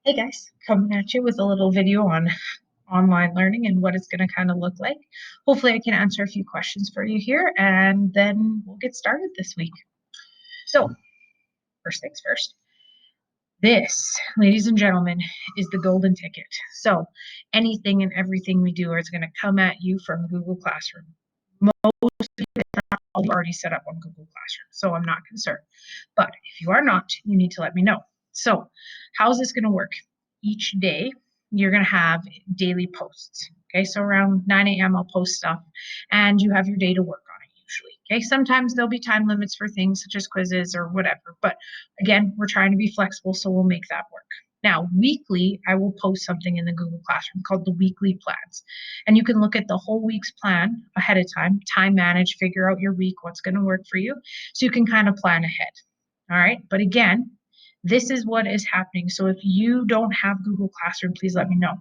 Hey guys, coming at you with a little video on online learning and what it's going to kind of look like. Hopefully, I can answer a few questions for you here and then we'll get started this week. So, first things first. This, ladies and gentlemen, is the golden ticket. So, anything and everything we do is going to come at you from Google Classroom. Most people already set up on Google Classroom, so I'm not concerned. But if you are not, you need to let me know. So, how's this going to work? Each day, you're going to have daily posts. Okay, so around 9 a.m., I'll post stuff, and you have your day to work on it usually. Okay, sometimes there'll be time limits for things such as quizzes or whatever, but again, we're trying to be flexible, so we'll make that work. Now, weekly, I will post something in the Google Classroom called the weekly plans. And you can look at the whole week's plan ahead of time manage, figure out your week, what's going to work for you. So you can kind of plan ahead. All right. But again, this is what is happening. So if you don't have Google Classroom, please let me know.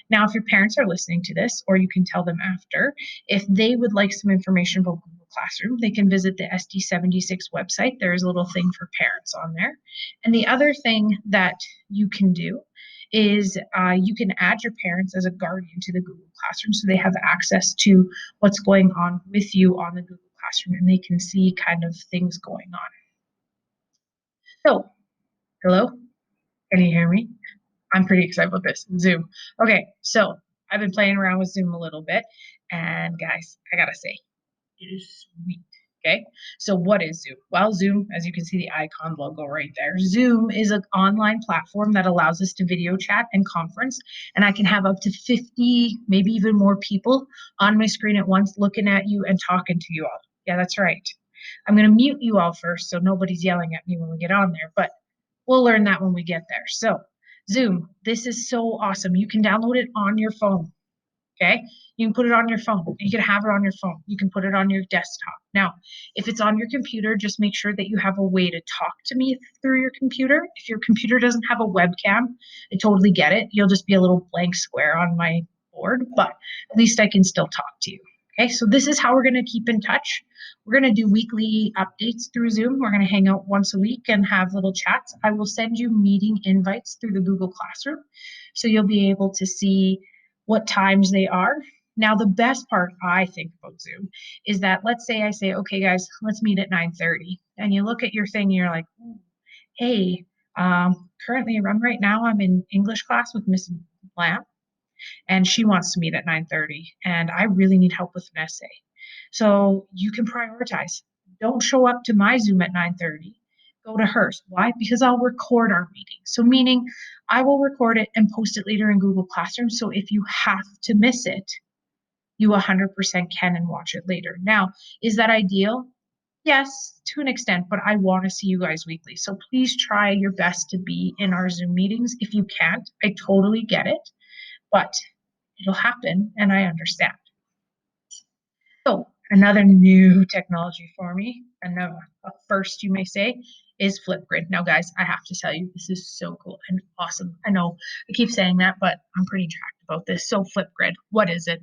Now, if your parents are listening to this, or you can tell them after, if they would like some information about Google Classroom, they can visit the SD76 website. There is a little thing for parents on there. And the other thing that you can do is you can add your parents as a guardian to the Google Classroom so they have access to what's going on with you on the Google Classroom and they can see kind of things going on. So, hello, can you hear me? I'm pretty excited about this. Zoom. Okay, so I've been playing around with Zoom a little bit, and guys, I gotta say, it is sweet. Okay, so what is Zoom? Well, Zoom, as you can see the icon logo right there, Zoom is an online platform that allows us to video chat and conference, and I can have up to 50, maybe even more people on my screen at once looking at you and talking to you all. Yeah, that's right. I'm going to mute you all first so nobody's yelling at me when we get on there, but we'll learn that when we get there. So, Zoom, this is so awesome. You can download it on your phone. Okay. You can put it on your phone. You can have it on your phone. You can put it on your desktop. Now, if it's on your computer, just make sure that you have a way to talk to me through your computer. If your computer doesn't have a webcam, I totally get it. You'll just be a little blank square on my board, but at least I can still talk to you. Okay, so this is how we're going to keep in touch. We're going to do weekly updates through Zoom. We're going to hang out once a week and have little chats. I will send you meeting invites through the Google Classroom. So you'll be able to see what times they are. Now, the best part I think about Zoom is that let's say I say, okay, guys, let's meet at 9:30. And you look at your thing and you're like, hey, currently right now I'm in English class with Miss Lamb and she wants to meet at 9:30 and I really need help with an essay. So you can prioritize. Don't show up to my Zoom at 9:30. Go to hers. Why? Because I'll record our meeting. So meaning I will record it and post it later in Google Classroom. So if you have to miss it, you 100% can and watch it later. Now, is that ideal? Yes, to an extent, but I want to see you guys weekly. So please try your best to be in our Zoom meetings. If you can't, I totally get it, but it'll happen and I understand. So another new technology for me, and a first you may say, is Flipgrid. Now, guys, I have to tell you, this is so cool and awesome. I know I keep saying that, but I'm pretty jacked about this. So Flipgrid, what is it?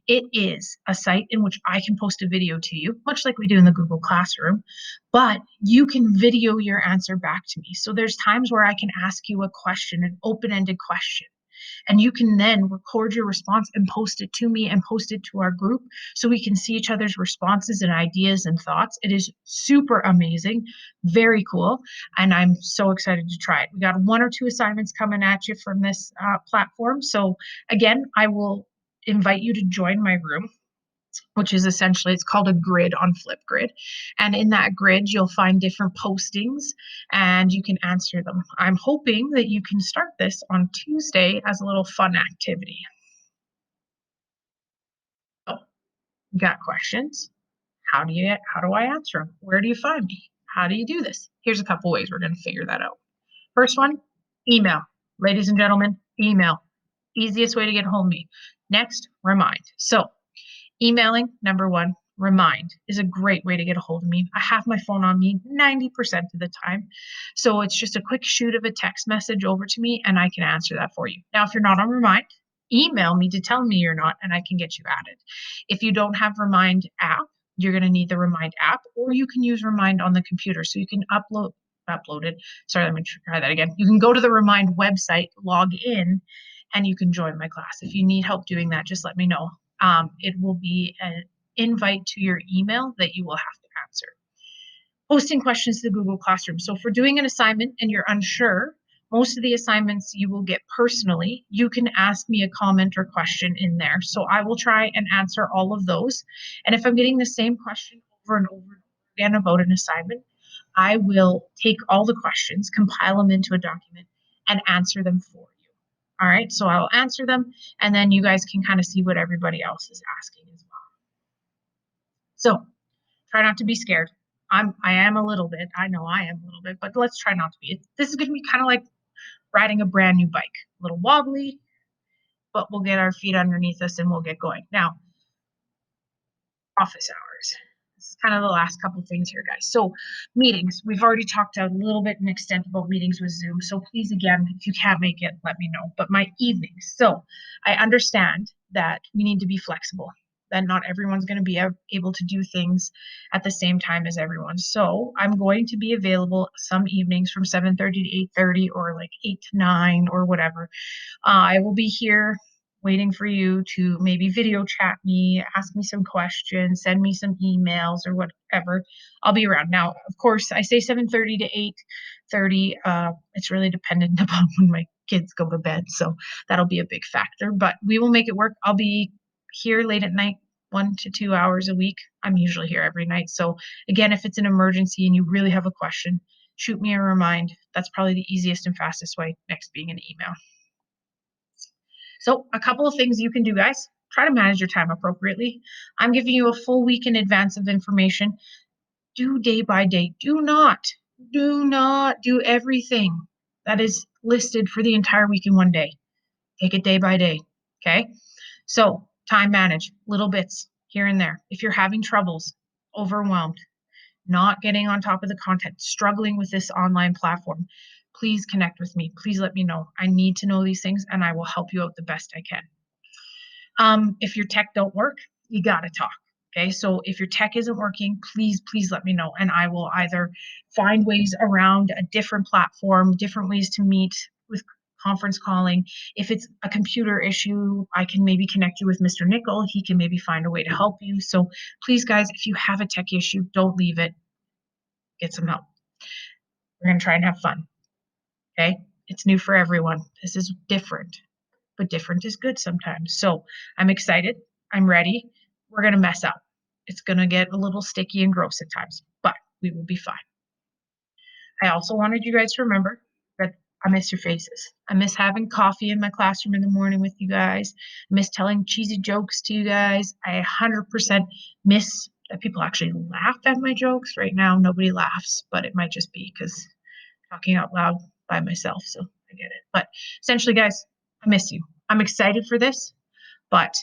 It is a site in which I can post a video to you, much like we do in the Google Classroom, but you can video your answer back to me. So there's times where I can ask you a question, an open-ended question. And you can then record your response and post it to me and post it to our group so we can see each other's responses and ideas and thoughts. It is super amazing, very cool, and I'm so excited to try it. We got 1 or 2 assignments coming at you from this platform. So again, I will invite you to join my room, which is essentially, it's called a grid on Flipgrid. And in that grid, you'll find different postings and you can answer them. I'm hoping that you can start this on Tuesday as a little fun activity. So, got questions? How do I answer them? Where do you find me? How do you do this? Here's a couple ways we're going to figure that out. First one, email. Ladies and gentlemen, email. Easiest way to get hold of me. Next, remind. So emailing, number one, remind is a great way to get a hold of me. I have my phone on me 90% of the time. So it's just a quick shoot of a text message over to me and I can answer that for you. Now, if you're not on Remind, email me to tell me you're not and I can get you added. If you don't have Remind app, you're going to need the Remind app or you can use Remind on the computer. So you can uploaded. Sorry, let me try that again. You can go to the Remind website, log in, and you can join my class. If you need help doing that, just let me know. It will be an invite to your email that you will have to answer. Posting questions to the Google Classroom. So if we're doing an assignment and you're unsure, most of the assignments you will get personally. You can ask me a comment or question in there. So I will try and answer all of those. And if I'm getting the same question over and over again about an assignment, I will take all the questions, compile them into a document, and answer them for you. All right, so I'll answer them, and then you guys can kind of see what everybody else is asking as well. So try not to be scared. I am a little bit. I know I am a little bit, but let's try not to be. This is going to be kind of like riding a brand new bike, a little wobbly, but we'll get our feet underneath us and we'll get going. Now, office hours. This is kind of the last couple of things here, guys. So meetings, we've already talked a little bit in extent about meetings with Zoom. So please, again, if you can't make it, let me know. But my evenings. So I understand that we need to be flexible, that not everyone's going to be able to do things at the same time as everyone. So I'm going to be available some evenings from 7:30 to 8:30 or like 8 to 9 or whatever. I will be here waiting for you to maybe video chat me, ask me some questions, send me some emails or whatever. I'll be around. Now, of course, I say 7:30 to 8:30. It's really dependent upon when my kids go to bed, so that'll be a big factor. But we will make it work. I'll be here late at night, 1 to 2 hours a week. I'm usually here every night. So again, if it's an emergency and you really have a question, shoot me a remind. That's probably the easiest and fastest way, next being an email. So a couple of things you can do, guys. Try to manage your time appropriately. I'm giving you a full week in advance of information. Do day by day. Do not do everything that is listed for the entire week in one day. Take it day by day, okay? So time manage, little bits here and there. If you're having troubles, overwhelmed, not getting on top of the content, struggling with this online platform, please connect with me. Please let me know. I need to know these things and I will help you out the best I can. If your tech don't work, you got to talk. Okay. So if your tech isn't working, please let me know. And I will either find ways around a different platform, different ways to meet with conference calling. If it's a computer issue, I can maybe connect you with Mr. Nickel. He can maybe find a way to help you. So please, guys, if you have a tech issue, don't leave it. Get some help. We're going to try and have fun. Okay. It's new for everyone. This is different, but different is good sometimes. So I'm excited. I'm ready. We're going to mess up. It's going to get a little sticky and gross at times, but we will be fine. I also wanted you guys to remember that I miss your faces. I miss having coffee in my classroom in the morning with you guys. I miss telling cheesy jokes to you guys. I 100% miss that people actually laugh at my jokes. Right now, nobody laughs, but it might just be because talking out loud by myself. So I get it. But essentially, guys, I miss you. I'm excited for this, but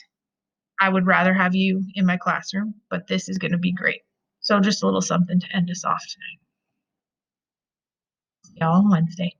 I would rather have you in my classroom, but this is going to be great. So just a little something to end us off tonight. See y'all on Wednesday.